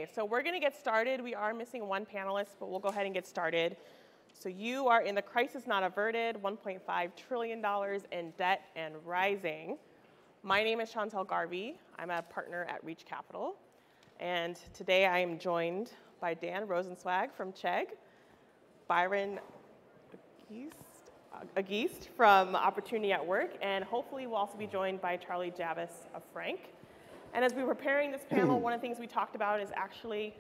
Okay, so we're going to get started. We are missing one panelist, but we'll go ahead and get started. So you are in the crisis not averted, $1.5 trillion in debt and rising. My name is Chantel Garvey. I'm a partner at Reach Capital. And today I am joined by Dan Rosensweig from Chegg, Byron Auguste from Opportunity at Work, and hopefully we'll also be joined by Charlie Javice of Frank. And as we were preparing this panel, one of the things we talked about is actually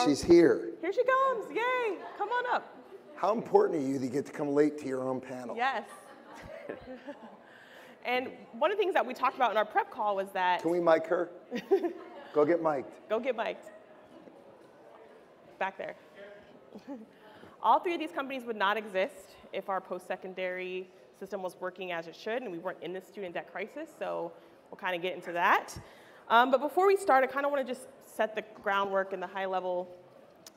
she's here. Here she comes, yay, come on up. How important are you that you get to come late to your own panel? Yes. And one of the things that we talked about in our prep call was that... Can we mic her? Go get mic'd. Go get mic'd. Back there. All three of these companies would not exist if our post-secondary system was working as it should and we weren't in this student debt crisis, so we'll kind of get into that. But before we start, I kind of want to just set the groundwork and the high-level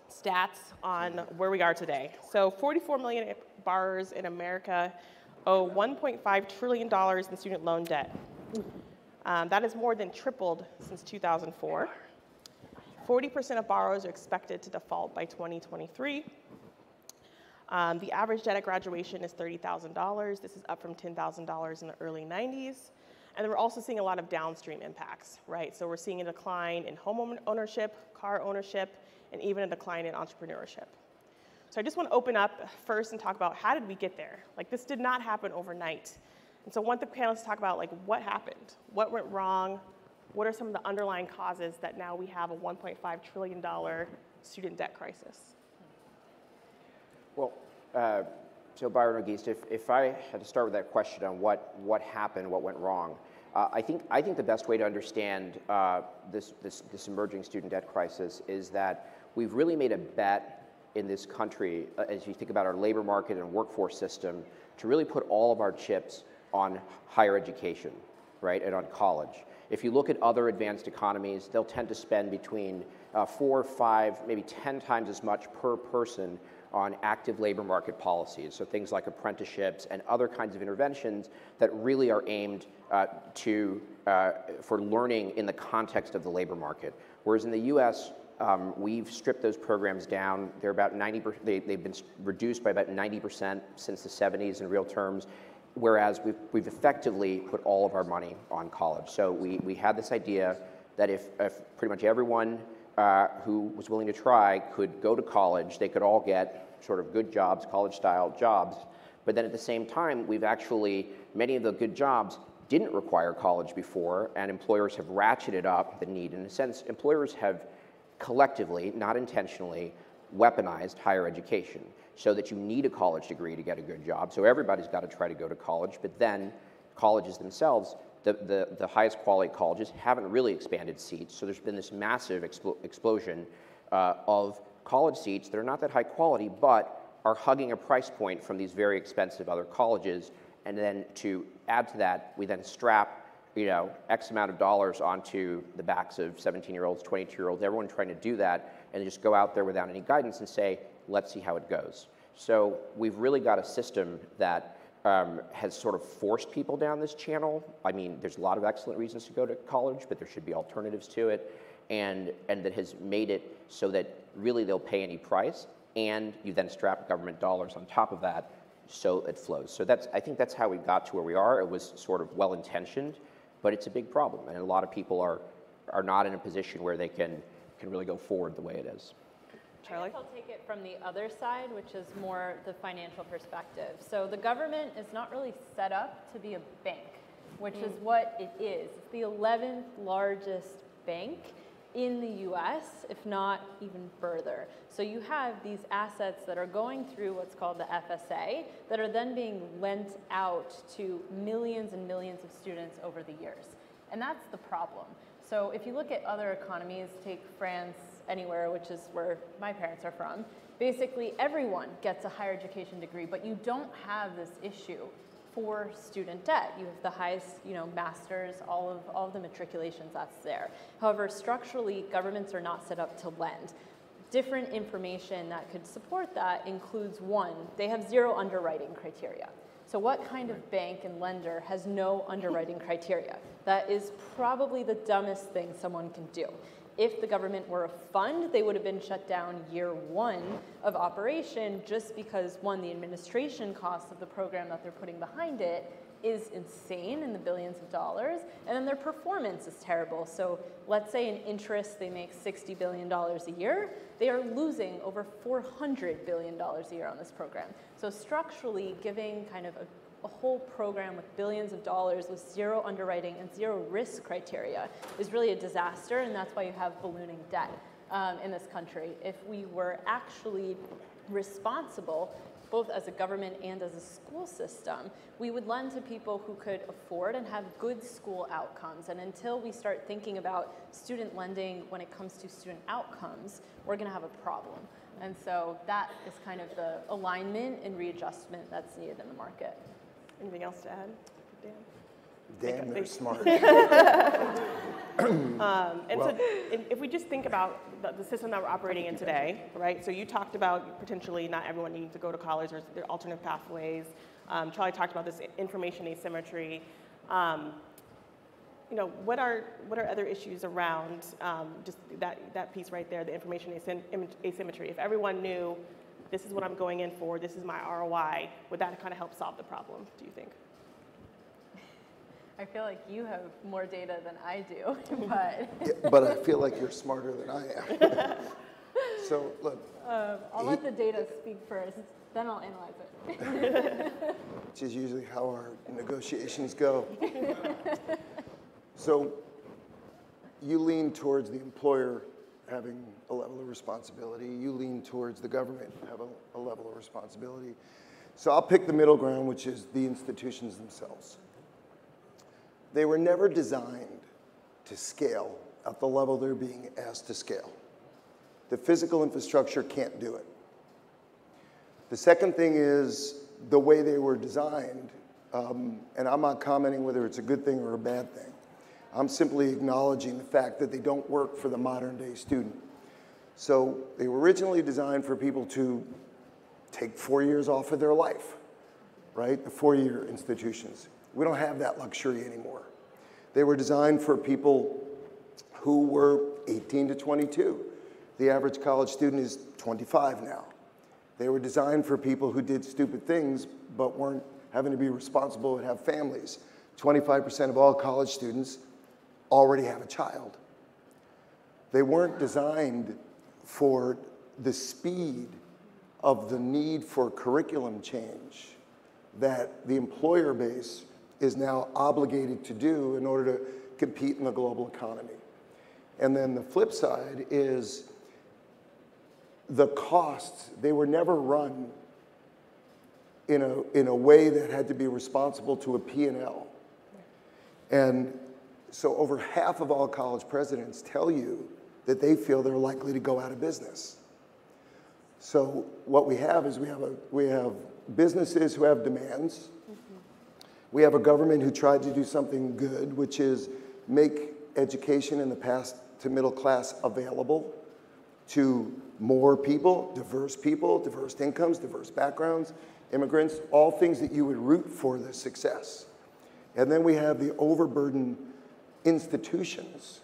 stats on where we are today. So 44 million borrowers in America owe $1.5 trillion in student loan debt. That has more than tripled since 2004. 40% of borrowers are expected to default by 2023. The average debt at graduation is $30,000. This is up from $10,000 in the early 90s. And we're also seeing a lot of downstream impacts, right? So we're seeing a decline in home ownership, car ownership, and even a decline in entrepreneurship. So I just want to open up first and talk about how did we get there? Like, this did not happen overnight. And so I want the panelists to talk about, like, what happened? What went wrong? What are some of the underlying causes that now we have a $1.5 trillion student debt crisis? Well, so Byron Auguste, if I had to start with that question on what happened, what went wrong, I think the best way to understand this emerging student debt crisis is that we've really made a bet in this country, as you think about our labor market and workforce system, to really put all of our chips on higher education, right, and on college. If you look at other advanced economies, they'll tend to spend between 4, 5, maybe 10 times as much per person on active labor market policies, so things like apprenticeships and other kinds of interventions that really are aimed for learning in the context of the labor market. Whereas in the U.S., we've stripped those programs down. They're about 90%. They've been reduced by about 90% since the 70s in real terms. Whereas we've effectively put all of our money on college. So we had this idea that if pretty much everyone who was willing to try could go to college, they could all get sort of good jobs, college-style jobs. But then at the same time, many of the good jobs didn't require college before, and employers have ratcheted up the need. In a sense, employers have collectively, not intentionally, weaponized higher education so that you need a college degree to get a good job. So everybody's got to try to go to college, but then colleges themselves, the highest quality colleges haven't really expanded seats. So there's been this massive explosion of college seats that are not that high quality, but are hugging a price point from these very expensive other colleges. And then to add to that, we then strap X amount of dollars onto the backs of 17-year-olds, 22-year-olds, everyone trying to do that, and just go out there without any guidance and say, let's see how it goes. So we've really got a system that has sort of forced people down this channel. I mean, there's a lot of excellent reasons to go to college, but there should be alternatives to it, and that has made it so that really they'll pay any price, and you then strap government dollars on top of that so it flows. So I think that's how we got to where we are. It was sort of well-intentioned, but it's a big problem, and a lot of people are not in a position where they can really go forward the way it is. Charlie? I guess I'll take it from the other side, which is more the financial perspective. So the government is not really set up to be a bank, which is what it is. It's the 11th largest bank in the US, if not even further. So you have these assets that are going through what's called the FSA that are then being lent out to millions and millions of students over the years. And that's the problem. So if you look at other economies, take France, anywhere, which is where my parents are from, basically everyone gets a higher education degree, but you don't have this issue for student debt. You have the highest, masters, all of the matriculations that's there. However, structurally, governments are not set up to lend. Different information that could support that includes, one, they have zero underwriting criteria. So what kind of bank and lender has no underwriting criteria? That is probably the dumbest thing someone can do. if the government were a fund, they would have been shut down year one of operation just because, one, the administration costs of the program that they're putting behind it is insane in the billions of dollars, and then their performance is terrible. So let's say in interest they make $60 billion a year, they are losing over $400 billion a year on this program. So structurally, giving kind of a whole program with billions of dollars with zero underwriting and zero risk criteria is really a disaster, and that's why you have ballooning debt in this country. If we were actually responsible, both as a government and as a school system, we would lend to people who could afford and have good school outcomes. And until we start thinking about student lending when it comes to student outcomes, we're gonna have a problem. And so that is kind of the alignment and readjustment that's needed in the market. Anything else to add, Dan? Damn, they're smart. So if we just think about the system that we're operating in today, right? So you talked about potentially not everyone needing to go to college, or there are alternative pathways. Charlie talked about this information asymmetry. You know, what are other issues around just that piece right there, the information asymmetry? If everyone knew this is what I'm going in for, this is my ROI, would that kind of help solve the problem, do you think? I feel like you have more data than I do, but... Yeah, but I feel like you're smarter than I am. So, look. I'll let the data speak first, then I'll analyze it. Which is usually how our negotiations go. So, you lean towards the employer having a level of responsibility. You lean towards the government having a level of responsibility. So I'll pick the middle ground, which is the institutions themselves. They were never designed to scale at the level they're being asked to scale. The physical infrastructure can't do it. The second thing is the way they were designed, and I'm not commenting whether it's a good thing or a bad thing. I'm simply acknowledging the fact that they don't work for the modern day student. So they were originally designed for people to take 4 years off of their life, right? The 4-year institutions. We don't have that luxury anymore. They were designed for people who were 18 to 22. The average college student is 25 now. They were designed for people who did stupid things but weren't having to be responsible and have families. 25% of all college students already have a child. They weren't designed for the speed of the need for curriculum change that the employer base is now obligated to do in order to compete in the global economy. And then the flip side is the costs. They were never run in a way that had to be responsible to a P&L. And so over half of all college presidents tell you that they feel they're likely to go out of business. So what we have is we have businesses who have demands. We have a government who tried to do something good, which is make education in the past to middle class available to more people, diverse incomes, diverse backgrounds, immigrants, all things that you would root for the success. And then we have the overburdened institutions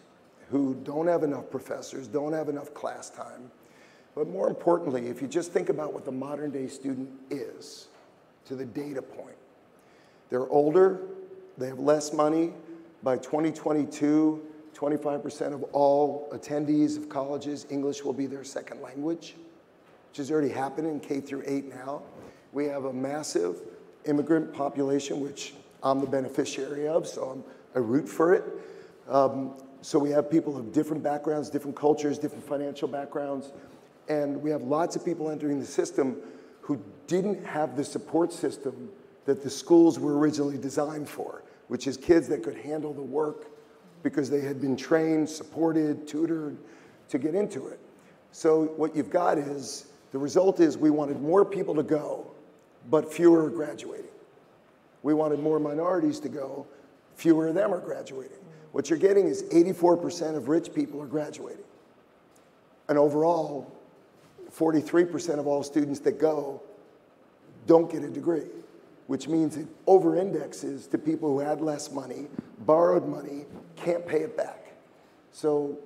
who don't have enough professors, don't have enough class time. But more importantly, if you just think about what the modern day student is, to the data point, they're older, they have less money. By 2022, 25% of all attendees of colleges, English will be their second language, which is already happening K through 8 now. We have a massive immigrant population, which I'm the beneficiary of, so I root for it. So we have people of different backgrounds, different cultures, different financial backgrounds, and we have lots of people entering the system who didn't have the support system that the schools were originally designed for, which is kids that could handle the work because they had been trained, supported, tutored to get into it. So what you've got is, the result is we wanted more people to go, but fewer are graduating. We wanted more minorities to go, fewer of them are graduating. What you're getting is 84% of rich people are graduating. And overall, 43% of all students that go don't get a degree, which means it over-indexes to people who had less money, borrowed money, can't pay it back. So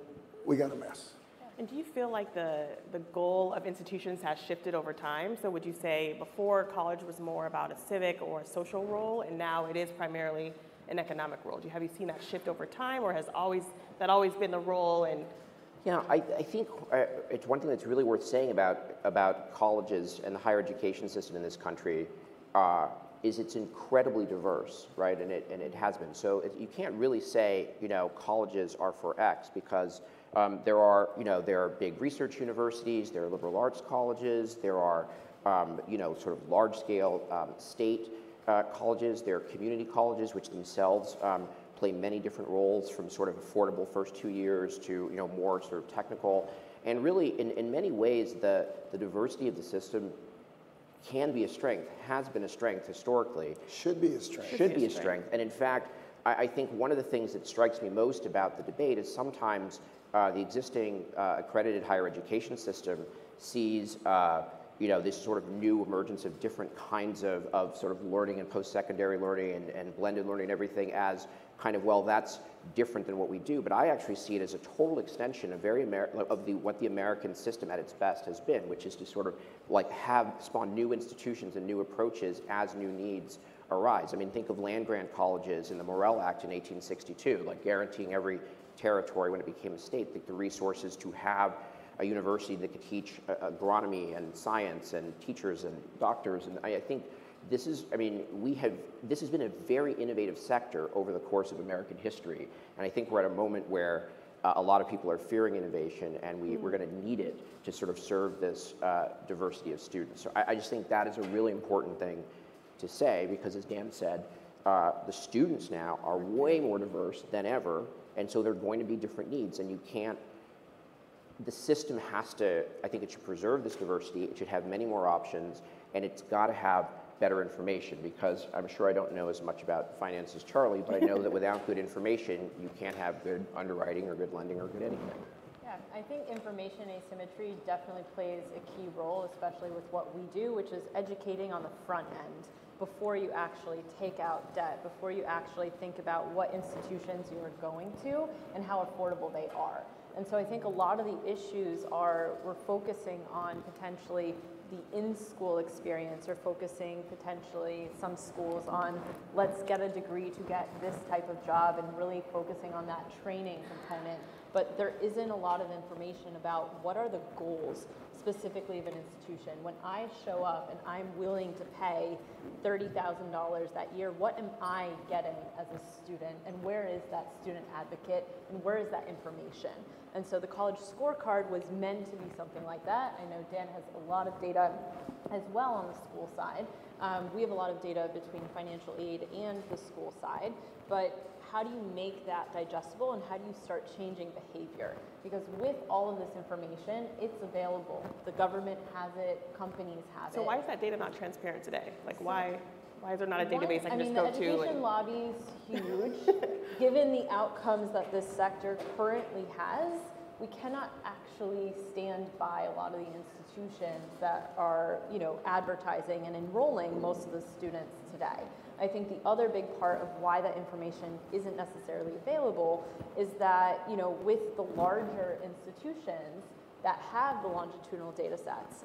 we got a mess. And do you feel like the goal of institutions has shifted over time? So would you say before college was more about a civic or a social role, and now it is primarily an economic role? Have you seen that shift over time, or has that always been the role? And I think it's one thing that's really worth saying about colleges and the higher education system in this country is it's incredibly diverse, right? And it has been. So you can't really say, colleges are for X, because there are big research universities, there are liberal arts colleges, there are sort of large-scale state colleges, there are community colleges, which themselves play many different roles, from sort of affordable first 2 years to more sort of technical. And really, in many ways, the diversity of the system can be a strength, has been a strength historically. Should be a strength. Should be a strength. And in fact, I think one of the things that strikes me most about the debate is sometimes the existing accredited higher education system sees this sort of new emergence of different kinds of sort of learning and post-secondary learning and blended learning and everything as kind of, well, that's different than what we do. But I actually see it as a total extension of what the American system at its best has been, which is to sort of like spawn new institutions and new approaches as new needs arise. I mean, think of land-grant colleges in the Morrill Act in 1862, like guaranteeing every territory when it became a state the resources to have a university that could teach agronomy and science and teachers and doctors. And I think this has been a very innovative sector over the course of American history. And I think we're at a moment where a lot of people are fearing innovation, and we're going to need it to sort of serve this diversity of students. So I just think that is a really important thing to say, because as Dan said, the students now are way more diverse than ever, and so there are going to be different needs, and the system has to, I think it should preserve this diversity, it should have many more options, and it's got to have better information, because I'm sure I don't know as much about finance as Charlie, but I know that without good information, you can't have good underwriting or good lending or good anything. Yeah, I think information asymmetry definitely plays a key role, especially with what we do, which is educating on the front end before you actually take out debt, before you actually think about what institutions you are going to and how affordable they are. And so I think a lot of the issues we're focusing on potentially the in-school experience, or focusing potentially some schools on let's get a degree to get this type of job, and really focusing on that training component. But there isn't a lot of information about what are the goals specifically of an institution. When I show up and I'm willing to pay $30,000 that year, what am I getting as a student, and where is that student advocate, and where is that information? And so the college scorecard was meant to be something like that. I know Dan has a lot of data as well on the school side. We have a lot of data between financial aid and the school side, but how do you make that digestible, and how do you start changing behavior? Because with all of this information, it's available. The government has it, companies have it. So why is that data not transparent today? Like why is there not a database I can just go to? The education lobby is huge. Given the outcomes that this sector currently has, we cannot actually stand by a lot of the institutions that are, advertising and enrolling most of the students today. I think the other big part of why that information isn't necessarily available is that, with the larger institutions that have the longitudinal data sets,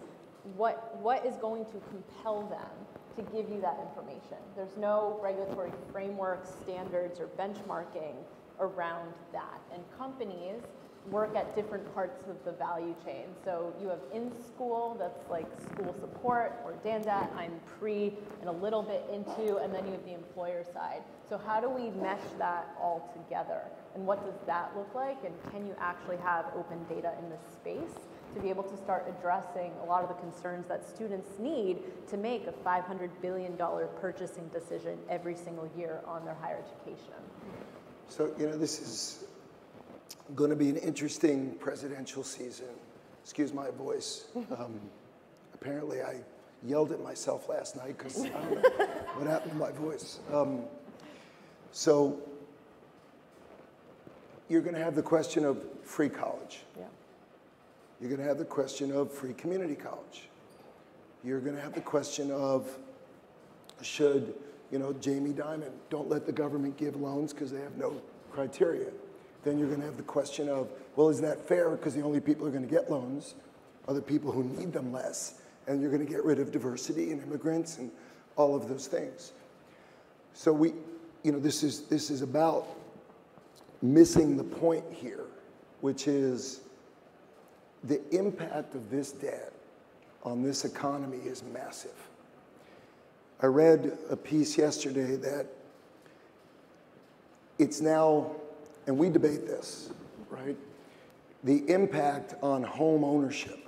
what is going to compel them to give you that information? There's no regulatory framework, standards, or benchmarking around that. And companies work at different parts of the value chain. So you have in-school, that's like school support, or Dan's at, I'm pre and a little bit into, and then you have the employer side. So how do we mesh that all together? And what does that look like? And can you actually have open data in this space to be able to start addressing a lot of the concerns that students need to make a $500 billion purchasing decision every single year on their higher education? So, this is going to be an interesting presidential season. Excuse my voice. Apparently I yelled at myself last night because I don't know what happened to my voice. So you're going to have the question of free college. Yeah. You're going to have the question of free community college. You're going to have the question of should, Jamie Dimon, don't let the government give loans because they have no criteria. then you're going to have the question of, well, is that fair? Because the only people who are going to get loans are the people who need them less. And you're going to get rid of diversity and immigrants and all of those things. So this is about missing the point here, which is the impact of this debt on this economy is massive. I read a piece yesterday that it's now, and we debate this, right? The impact on home ownership.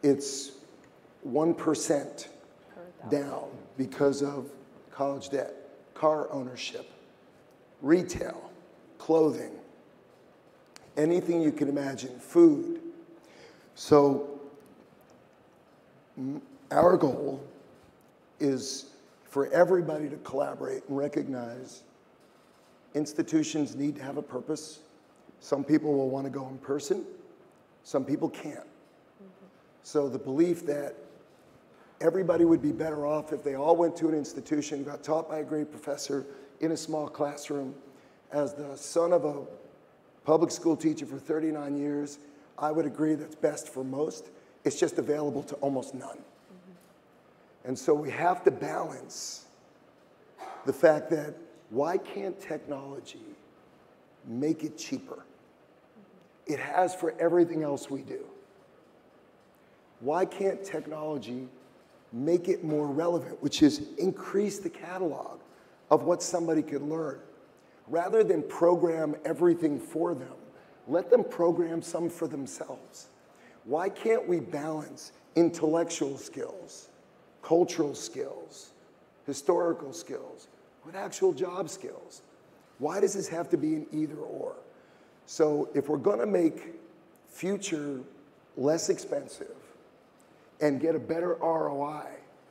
It's 1% down because of college debt, car ownership, retail, clothing, anything you can imagine, food. So our goal is for everybody to collaborate and recognize institutions need to have a purpose. Some people will want to go in person. Some people can't. So the belief that everybody would be better off if they all went to an institution, got taught by a great professor in a small classroom. As the son of a public school teacher for 39 years, I would agree that's best for most. It's just available to almost none. And so we have to balance the fact that why can't technology make it cheaper? It has for everything else we do. Why can't technology make it more relevant, which is increase the catalog of what somebody could learn? Rather than program everything for them, let them program some for themselves. Why can't we balance intellectual skills, cultural skills, historical skills, with actual job skills? Why does this have to be an either or? So if we're gonna make future less expensive and get a better ROI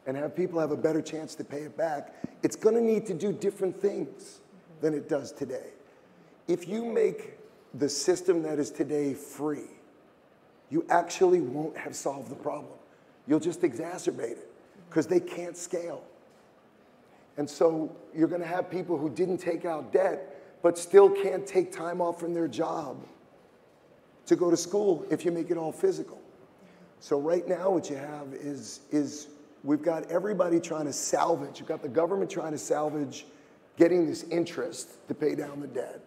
and have people have a better chance to pay it back, it's gonna need to do different things than it does today. If you make the system that is today free, you actually won't have solved the problem. You'll just exacerbate it because they can't scale. And so you're gonna have people who didn't take out debt but still can't take time off from their job to go to school if you make it all physical. So right now what you have is we've got everybody trying to salvage. You've got the government trying to salvage getting this interest to pay down the debt.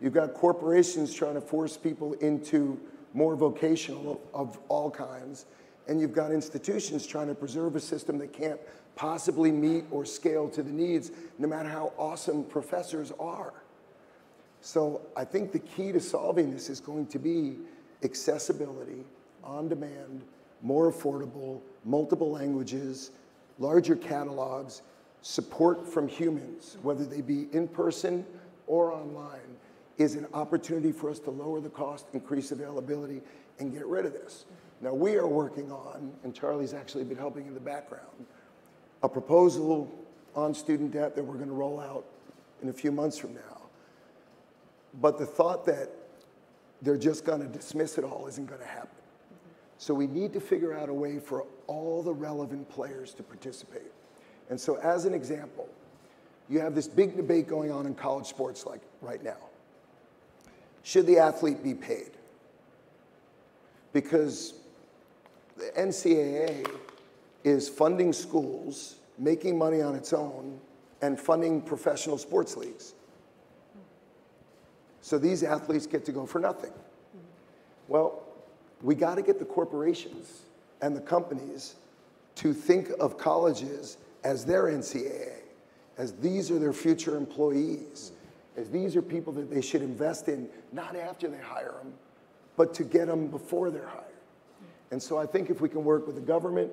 You've got corporations trying to force people into more vocational of all kinds. And you've got institutions trying to preserve a system that can't possibly meet or scale to the needs, no matter how awesome professors are. So I think the key to solving this is going to be accessibility, on demand, more affordable, multiple languages, larger catalogs, support from humans, whether they be in person or online, is an opportunity for us to lower the cost, increase availability, and get rid of this. Now we are working on, and Charlie's actually been helping in the background, a proposal on student debt that we're going to roll out in a few months from now. But the thought that they're just going to dismiss it all isn't going to happen. So we need to figure out a way for all the relevant players to participate. And so as an example, you have this big debate going on in college sports like right now. Should the athlete be paid? Because the NCAA is funding schools, making money on its own, and funding professional sports leagues. So these athletes get to go for nothing. Well, we got to get the corporations and the companies to think of colleges as their NCAA, as these are their future employees, as these are people that they should invest in, not after they hire them, but to get them before they're hired. And so I think if we can work with the government,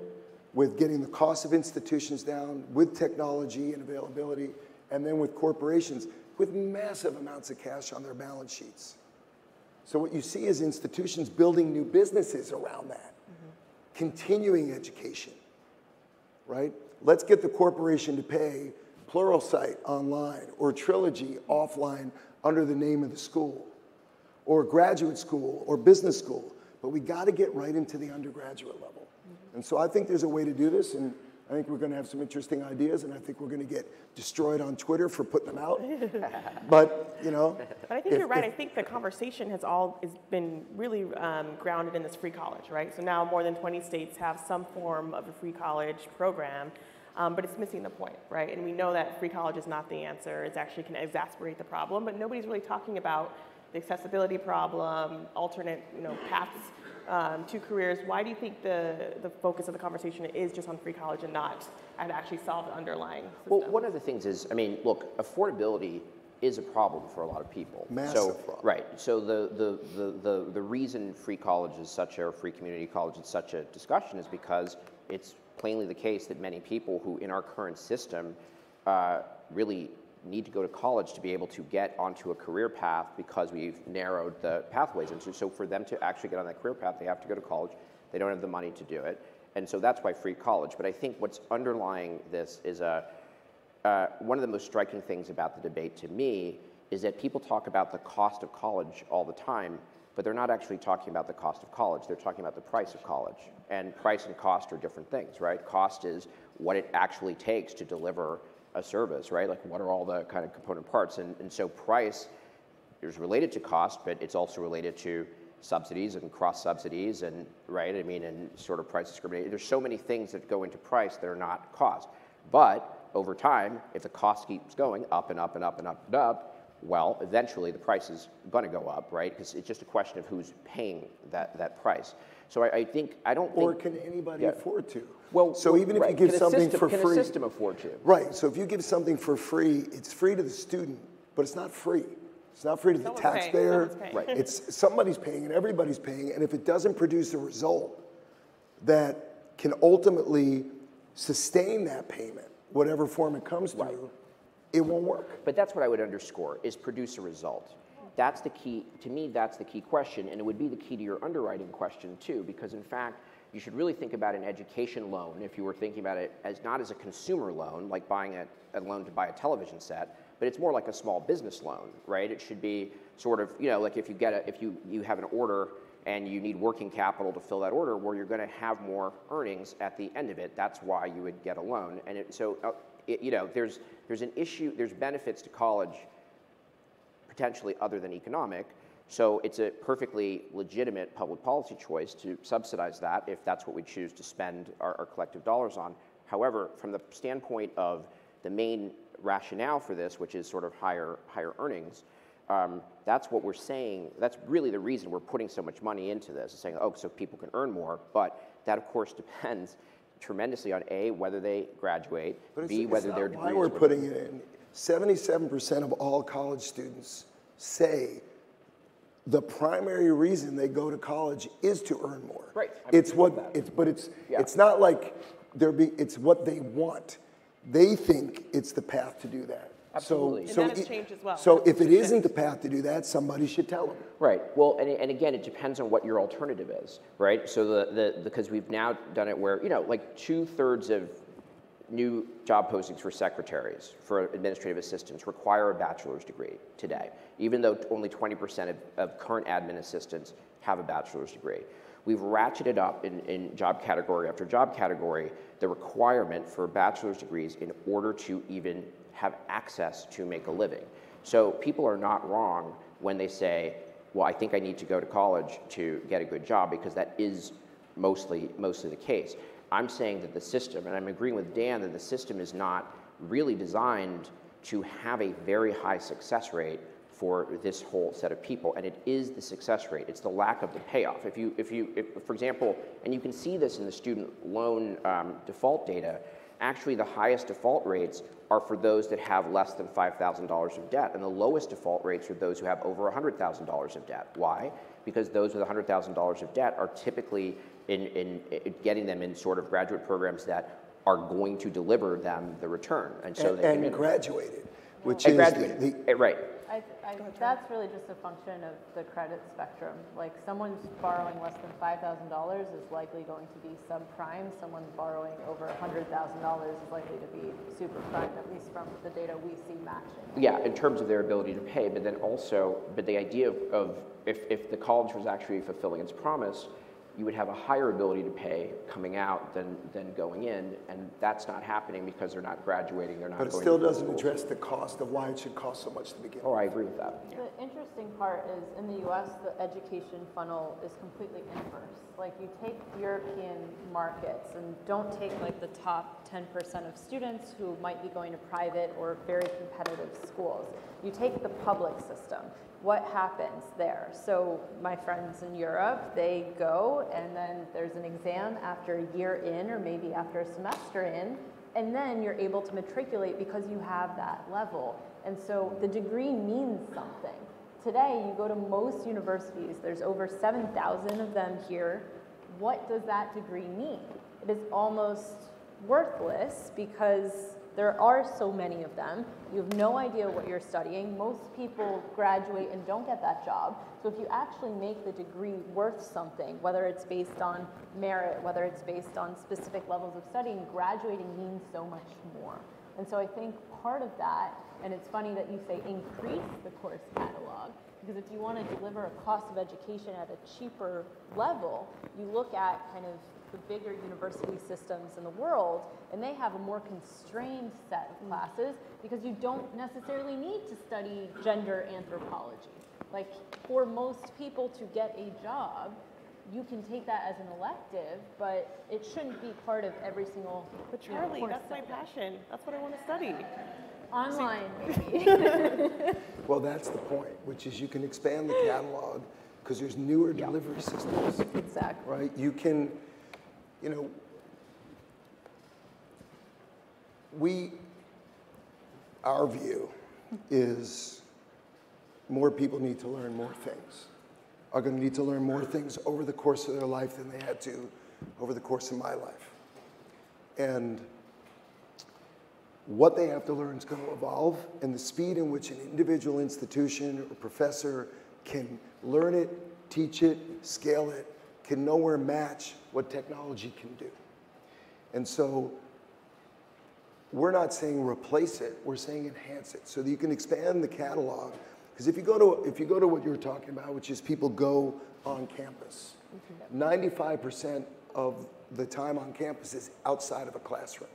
with getting the cost of institutions down, with technology and availability, and then with corporations, with massive amounts of cash on their balance sheets. So what you see is institutions building new businesses around that, continuing education, right? Let's get the corporation to pay Pluralsight online or Trilogy offline under the name of the school, or graduate school or business school. But we got to get right into the undergraduate level. And so I think there's a way to do this, and I think we're going to have some interesting ideas, and I think we're going to get destroyed on Twitter for putting them out. But, you know. But I think you're right. I think the conversation has been really grounded in this free college, right? So now more than 20 states have some form of a free college program, but it's missing the point, right? And we know that free college is not the answer. It actually can exacerbate the problem, but nobody's really talking about the accessibility problem, alternate, paths to careers. Why do you think the focus of the conversation is just on free college and not and actually solve the underlying system? Well, one of the things is, look, affordability is a problem for a lot of people. Massive problem. Right. So the reason free college is or free community college is such a discussion is because it's plainly the case that many people who in our current system really need to go to college to be able to get onto a career path because we've narrowed the pathways. And so for them to actually get on that career path, they have to go to college. They don't have the money to do it. And so that's why free college. But I think what's underlying this is one of the most striking things about the debate to me is that people talk about the cost of college all the time, but they're not actually talking about the cost of college. They're talking about the price of college. And price and cost are different things, right? Cost is what it actually takes to deliver a service, right? Like what are all the kind of component parts? And so price is related to cost, but it's also related to subsidies and cross subsidies and, right? And sort of price discrimination. There's so many things that go into price that are not cost. But over time, if the cost keeps going up and up and up and up and up, well, eventually the price is going to go up, right? Because it's just a question of who's paying that price. So I don't think... Or can anybody afford to? Well, so even if you give something for free... Can a system afford to? Right, so if you give something for free, it's free to the student, but it's not free. It's not free to the taxpayer. Right. It's somebody's paying and everybody's paying, and if it doesn't produce a result that can ultimately sustain that payment, whatever form it comes through, it won't work. But that's what I would underscore, is produce a result. That's the key, to me, that's the key question, and it would be the key to your underwriting question too, because in fact, you should really think about an education loan if you were thinking about it as not as a consumer loan, like buying a loan to buy a television set, but it's more like a small business loan, right? It should be sort of, like if you have an order and you need working capital to fill that order, where you're going to have more earnings at the end of it. That's why you would get a loan. And there's an issue. There's benefits to college, potentially other than economic. So it's a perfectly legitimate public policy choice to subsidize that if that's what we choose to spend our collective dollars on. However, from the standpoint of the main rationale for this, which is sort of higher earnings, that's what we're saying. That's really the reason we're putting so much money into this, is saying, so people can earn more. But that, of course, depends tremendously on A, whether they graduate, B, whether their degree is... Why we're putting it in. 77% of all college students say the primary reason they go to college is to earn more. Right. It's not like it's what they want. They think it's the path to do that. Absolutely. And that has changed as well. So if it isn't the path to do that, somebody should tell them. Right. Well, and again, it depends on what your alternative is, right? So because we've now done it where, like 2/3 of new job postings for secretaries, for administrative assistants, require a bachelor's degree today, even though only 20% of current admin assistants have a bachelor's degree. We've ratcheted up in job category after job category the requirement for bachelor's degrees in order to even have access to make a living. So people are not wrong when they say, well, I think I need to go to college to get a good job, because that is mostly the case. I'm saying that the system, and I'm agreeing with Dan, that the system is not really designed to have a very high success rate for this whole set of people, and it is the success rate. It's the lack of the payoff. If for example, and you can see this in the student loan default data, actually the highest default rates are for those that have less than $5,000 of debt, and the lowest default rates are those who have over $100,000 of debt. Why? Because those with $100,000 of debt are typically in getting them in sort of graduate programs that are going to deliver them the return, and so they and graduated, which and is graduated. Right. That's really just a function of the credit spectrum. Like someone borrowing less than $5,000 is likely going to be subprime. Someone borrowing over $100,000 is likely to be super prime, at least from the data we see matching. Yeah, in terms of their ability to pay, but then also, the idea of if the college was actually fulfilling its promise, you would have a higher ability to pay coming out than going in, and that's not happening because they're not graduating, they're not But it going still to doesn't schools. address the cost of why it should cost so much to begin with. Oh, I agree with that. The interesting part is in the US, the education funnel is completely inverse. Like you take European markets and don't take like the top 10% of students who might be going to private or very competitive schools. You take the public system. What happens there? So my friends in Europe, they go and then there's an exam after a year in or maybe after a semester in, and then you're able to matriculate because you have that level. And so the degree means something. Today, you go to most universities, there's over 7,000 of them here. What does that degree mean? It is almost worthless because there are so many of them. You have no idea what you're studying. Most people graduate and don't get that job. So if you actually make the degree worth something, whether it's based on merit, whether it's based on specific levels of studying, graduating means so much more. And so I think part of that, and it's funny that you say increase the course catalog, because if you want to deliver a cost of education at a cheaper level, you look at kind of the bigger university systems in the world, and they have a more constrained set of classes because you don't necessarily need to study gender anthropology. Like for most people to get a job, you can take that as an elective, but it shouldn't be part of every single But Charlie, course that's my set. passion. That's what I want to study. Online, maybe. Well, that's the point, which is you can expand the catalog because there's newer delivery systems, Exactly. right? You can, our view is more people need to learn more things, are going to need to learn more things over the course of their life than they had to over the course of my life. And what they have to learn is going to evolve, and the speed in which an individual institution or professor can learn it, teach it, scale it, can nowhere match what technology can do. And so we're not saying replace it, we're saying enhance it so that you can expand the catalog. Because if you go to what you're talking about, which is people go on campus, 95% of the time on campus is outside of a classroom.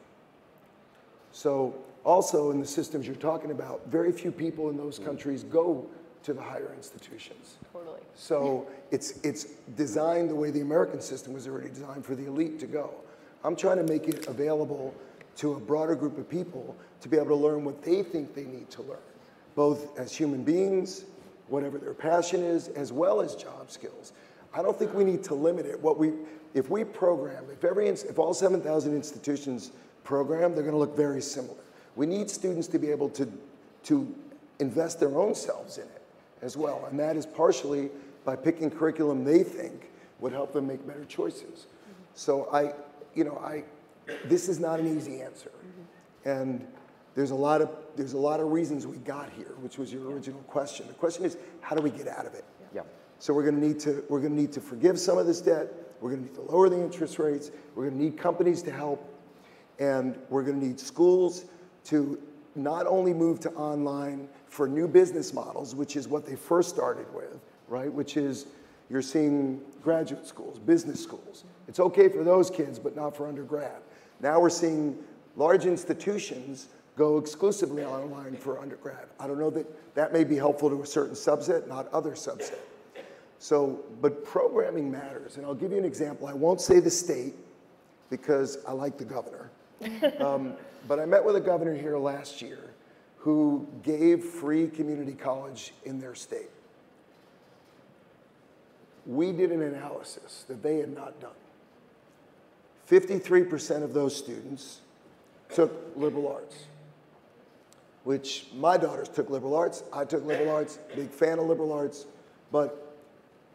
So also in the systems you're talking about, very few people in those countries go to the higher institutions. Totally. So it's designed the way the American system was already designed for the elite to go. I'm trying to make it available to a broader group of people to be able to learn what they think they need to learn, both as human beings, whatever their passion is, as well as job skills. I don't think we need to limit it. If we program, if all 7,000 institutions program, they're going to look very similar. We need students to be able to invest their own selves in it as well, and that is partially by picking curriculum they think would help them make better choices. So this is not an easy answer, and there's a lot of reasons we got here, which was your original question. The question is, how do we get out of it? Yeah. So we're going to need to forgive some of this debt. We're going to need to lower the interest rates. We're going to need companies to help. And we're going to need schools to not only move to online for new business models, which is what they first started with, right? Which is you're seeing graduate schools, business schools. It's okay for those kids, but not for undergrad. Now we're seeing large institutions go exclusively online for undergrad. I don't know that may be helpful to a certain subset, not other subset. So, but programming matters. And I'll give you an example. I won't say the state because I like the governor. But I met with a governor here last year who gave free community college in their state. We did an analysis that they had not done. 53% of those students took liberal arts, which my daughters took liberal arts. I took liberal arts, big fan of liberal arts, but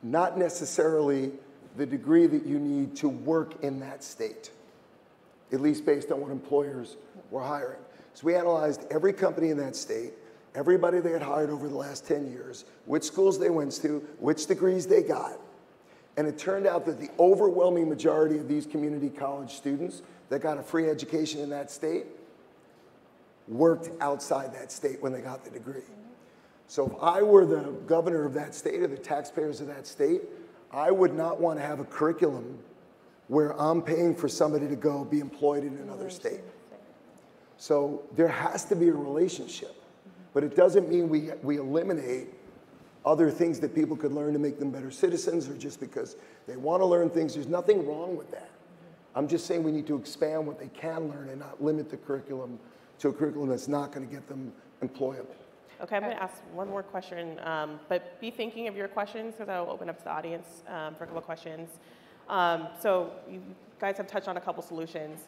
not necessarily the degree that you need to work in that state, at least based on what employers were hiring. So we analyzed every company in that state, everybody they had hired over the last 10 years, which schools they went to, which degrees they got. And it turned out that the overwhelming majority of these community college students that got a free education in that state worked outside that state when they got the degree. So if I were the governor of that state or the taxpayers of that state, I would not want to have a curriculum where I'm paying for somebody to go be employed in another state. So there has to be a relationship, but it doesn't mean we eliminate other things that people could learn to make them better citizens, or just because they want to learn things. There's nothing wrong with that. I'm just saying we need to expand what they can learn and not limit the curriculum to a curriculum that's not going to get them employable. Okay, I'm going to ask one more question, but be thinking of your questions, because I'll open up to the audience for a couple of questions. So you guys have touched on a couple solutions.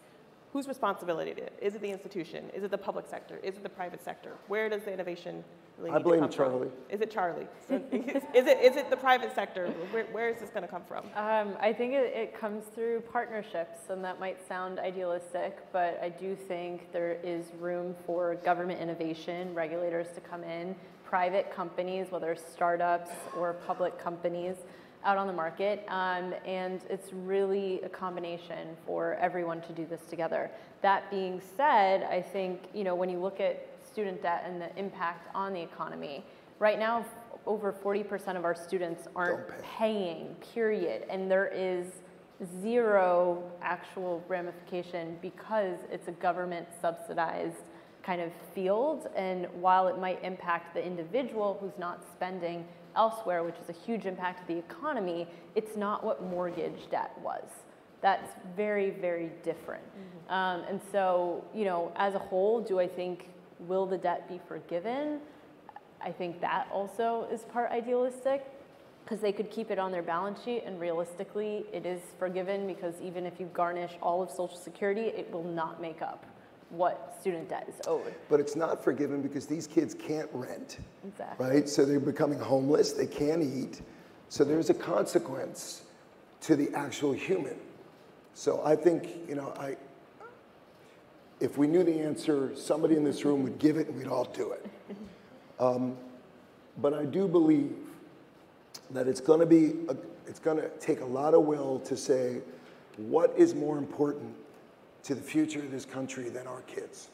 Whose responsibility is it? Is it the institution? Is it the public sector? Is it the private sector? Where does the innovation really need to come from? I blame Charlie. Is it Charlie? So is it the private sector? Where is this going to come from? I think it comes through partnerships, and that might sound idealistic, but I do think there is room for government innovation, regulators to come in, private companies, whether startups or public companies, out on the market, and it's really a combination for everyone to do this together. That being said, I think, you know, when you look at student debt and the impact on the economy, right now over 40% of our students aren't paying, period, and there is zero actual ramification because it's a government subsidized kind of field, and while it might impact the individual who's not spending elsewhere, which is a huge impact to the economy, it's not what mortgage debt was. That's very, very different. And so, you know, as a whole, do I think, will the debt be forgiven? I think that also is part idealistic, because they could keep it on their balance sheet, and realistically, it is forgiven, because even if you garnish all of Social Security, it will not make up what student debt is owed. But it's not forgiven because these kids can't rent. Exactly. Right? So they're becoming homeless, they can't eat. So there's a consequence to the actual human. So I think, you know, if we knew the answer, somebody in this room would give it and we'd all do it. But I do believe that it's going to take a lot of will to say, what is more important to the future of this country than our kids?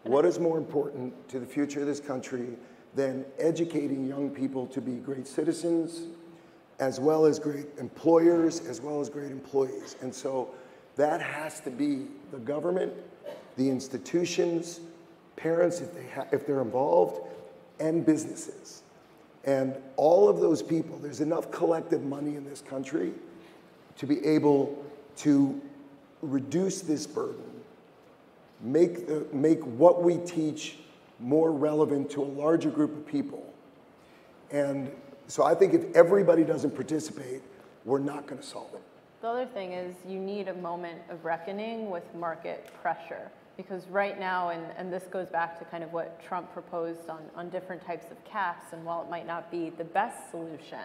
What is more important to the future of this country than educating young people to be great citizens, as well as great employers, as well as great employees? And so that has to be the government, the institutions, parents if they're involved, and businesses. And all of those people, there's enough collective money in this country to be able to reduce this burden, make what we teach more relevant to a larger group of people. And so I think if everybody doesn't participate, we're not going to solve it. The other thing is you need a moment of reckoning with market pressure, because right now, and this goes back to kind of what Trump proposed on different types of caps, and while it might not be the best solution,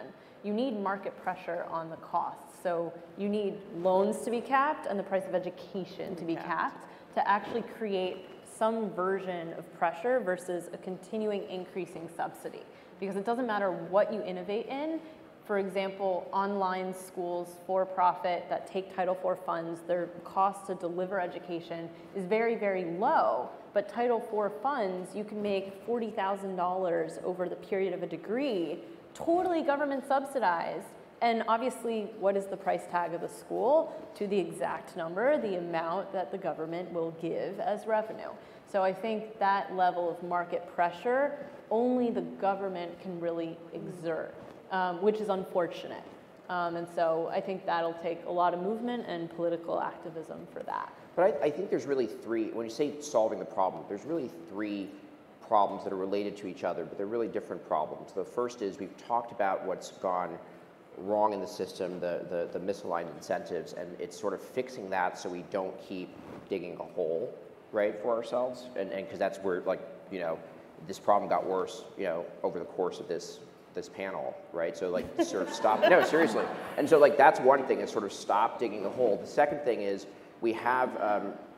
you need market pressure on the costs. So you need loans to be capped and the price of education to be capped to actually create some version of pressure versus a continuing increasing subsidy. Because it doesn't matter what you innovate in. For example, online schools for profit that take Title IV funds, their cost to deliver education is very, very low. But Title IV funds, you can make $40,000 over the period of a degree, totally government subsidized. And obviously, what is the price tag of the school? To the exact number, the amount that the government will give as revenue. So I think that level of market pressure, only the government can really exert, which is unfortunate. And so I think that'll take a lot of movement and political activism for that. But I think there's really three, when you say solving the problem, there's really three problems that are related to each other, but they're really different problems. The first is we've talked about what's gone wrong in the system, the misaligned incentives, and it's sort of fixing that so we don't keep digging a hole, right, for ourselves, and because that's where, like, you know, this problem got worse, you know, over the course of this panel, right? So like sort of stop, no, seriously. And so like that's one thing, is sort of stop digging the hole. The second thing is we have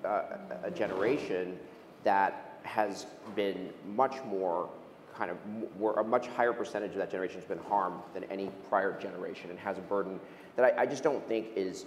a generation that has been much more kind of, a much higher percentage of that generation has been harmed than any prior generation, and has a burden that I just don't think is,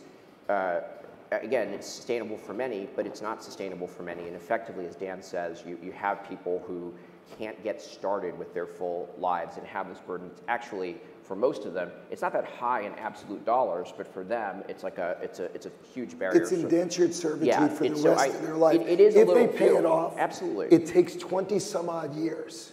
again, it's sustainable for many, but it's not sustainable for many. And effectively, as Dan says, you have people who can't get started with their full lives and have this burden. It's actually, for most of them, it's not that high in absolute dollars, but for them, it's like it's a huge barrier. It's indentured servitude Yeah, for the rest of their life. It is if a little they pay it few. off, Absolutely. it takes 20 some odd years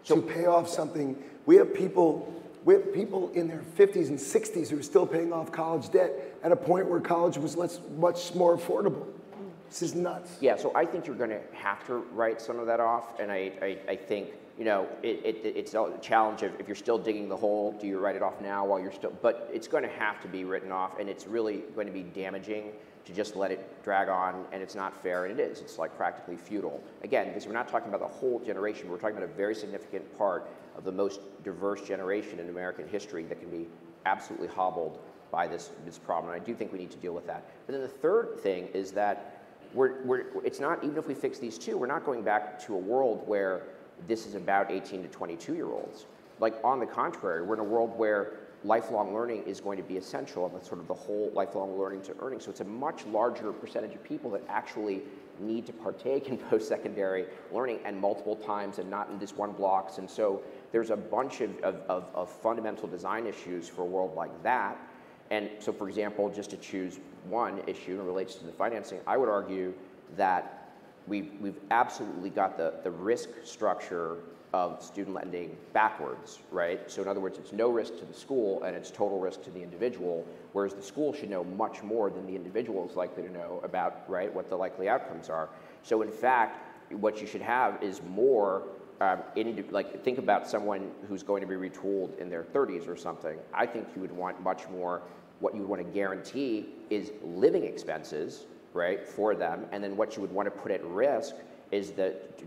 to pay off something. We have people in their 50s and 60s who are still paying off college debt at a point where college was much more affordable. This is nuts. Yeah, so I think you're going to have to write some of that off, and I think, you know, it's a challenge of if you're still digging the hole, do you write it off now while you're still, but it's going to have to be written off, and it's really going to be damaging to just let it drag on, and it's not fair, and it is. It's like practically futile. Again, because we're not talking about the whole generation, we're talking about a very significant part of the most diverse generation in American history that can be absolutely hobbled by this problem, and I do think we need to deal with that. But then the third thing is that it's not, even if we fix these two, we're not going back to a world where this is about 18 to 22-year-olds. Like, on the contrary, we're in a world where lifelong learning is going to be essential, and that's sort of the whole lifelong learning to earning. So it's a much larger percentage of people that actually need to partake in post-secondary learning, and multiple times, and not in just one blocks. And so there's a bunch of fundamental design issues for a world like that. And so, for example, just to choose one issue, and it relates to the financing, I would argue that we've absolutely got the risk structure of student lending backwards, right? So in other words, it's no risk to the school and it's total risk to the individual, whereas the school should know much more than the individual is likely to know about, right, what the likely outcomes are. So in fact, what you should have is more, like, think about someone who's going to be retooled in their 30s or something. I think you would want much more, what you would want to guarantee is living expenses, right, for them, and then what you would want to put at risk is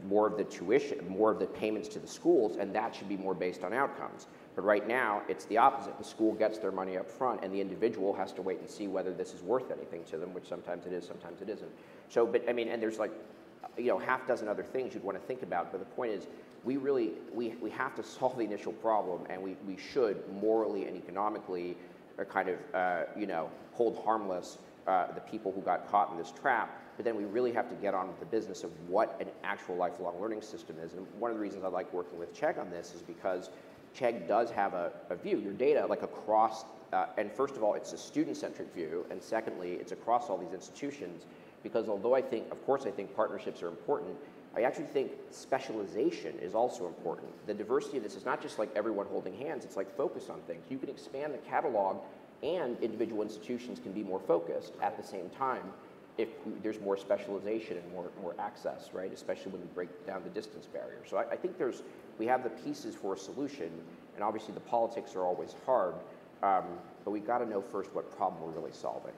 more of the tuition, more of the payments to the schools, and that should be more based on outcomes. But right now, it's the opposite. The school gets their money up front, and the individual has to wait and see whether this is worth anything to them, which sometimes it is, sometimes it isn't. So, but I mean, and there's like, you know, half dozen other things you'd want to think about, but the point is, we have to solve the initial problem, and we should morally and economically kind of, you know, hold harmless the people who got caught in this trap, but then we really have to get on with the business of what an actual lifelong learning system is. And one of the reasons I like working with Chegg on this is because Chegg does have a view, your data, like across, and first of all, it's a student-centric view, and secondly, it's across all these institutions, because although I think, of course I think partnerships are important, I actually think specialization is also important. The diversity of this is not just like everyone holding hands, it's like focus on things. You can expand the catalog and individual institutions can be more focused at the same time if there's more specialization and more access, right? Especially when you break down the distance barrier. So I think we have the pieces for a solution, and obviously the politics are always hard, but we've got to know first what problem we're really solving.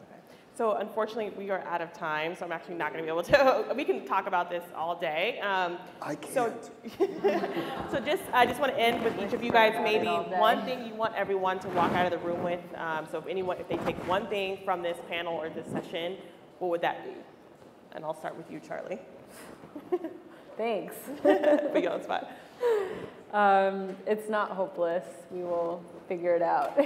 So unfortunately, we are out of time, so I'm actually not going to be able to, we can talk about this all day. I can't. So I just want to end with each of you guys, maybe one thing you want everyone to walk out of the room with. So if they take one thing from this panel or this session, what would that be? And I'll start with you, Charlie. Thanks. Put you on the spot. It's not hopeless. We will figure it out.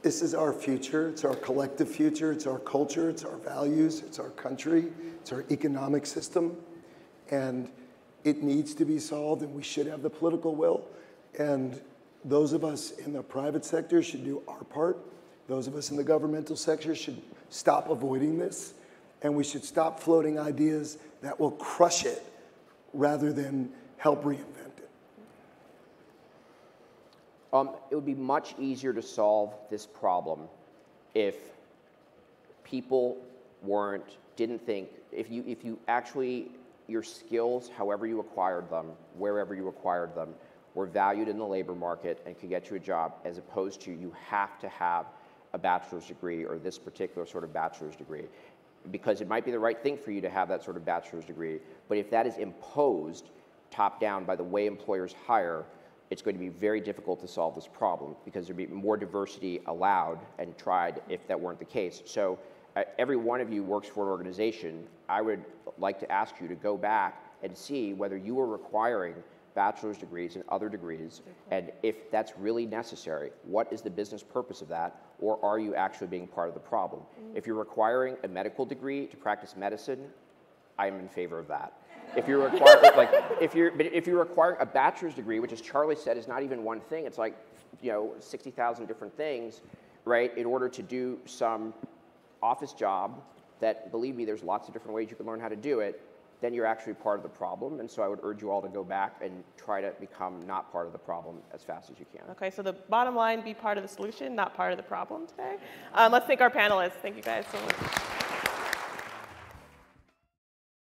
This is our future. It's our collective future. It's our culture. It's our values. It's our country. It's our economic system. And it needs to be solved, and we should have the political will. And those of us in the private sector should do our part. Those of us in the governmental sector should stop avoiding this, and we should stop floating ideas that will crush it rather than help reinvent it. It would be much easier to solve this problem if people didn't think, if you actually, your skills, however you acquired them, wherever you acquired them, were valued in the labor market and could get you a job, as opposed to you have to have a bachelor's degree or this particular sort of bachelor's degree. Because it might be the right thing for you to have that sort of bachelor's degree, but if that is imposed top down by the way employers hire, it's going to be very difficult to solve this problem because there'd be more diversity allowed and tried if that weren't the case. So every one of you works for an organization. I would like to ask you to go back and see whether you are requiring bachelor's degrees and other degrees, and if that's really necessary, what is the business purpose of that, or are you actually being part of the problem? If you're requiring a medical degree to practice medicine, I'm in favor of that. If you require, like, if you require a bachelor's degree, which as Charlie said is not even one thing, it's like, 60,000 different things, right? In order to do some office job that, believe me, there's lots of different ways you can learn how to do it, then you're actually part of the problem. And so I would urge you all to go back and try to become not part of the problem as fast as you can. Okay, so the bottom line, be part of the solution, not part of the problem today. Let's thank our panelists. Thank you guys so much.